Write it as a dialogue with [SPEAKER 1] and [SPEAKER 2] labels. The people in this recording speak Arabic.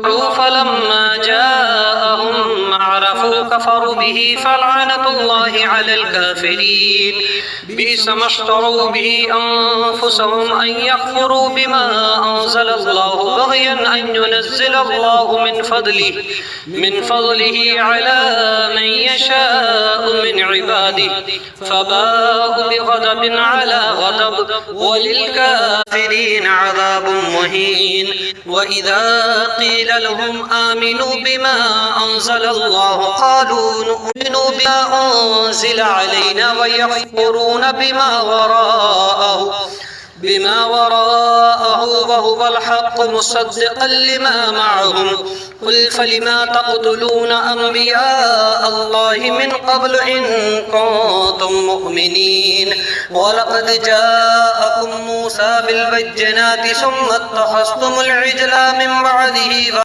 [SPEAKER 1] فلما جاءهم ما عرفوا كفروا به فلعنة الله على الكافرين بئس ما اشتروا به أنفسهم أن يكفروا بما أنزل الله بغيا أن ينزل الله من فضله على من يشاء من عباده فباءوا بغضب على غضب وللكافرين عذاب مهين وإذا قيل لهم آمنوا بما أنزل الله قالوا نؤمن بما أنزل علينا ويكفرون بما وراءه وهو الحق مصدقا لما معهم قل فلما تقتلون أنبياء الله من قبل إن كنتم مؤمنين ولقد جاءكم موسى بالبينات ثم اتخذتم العجل من بعده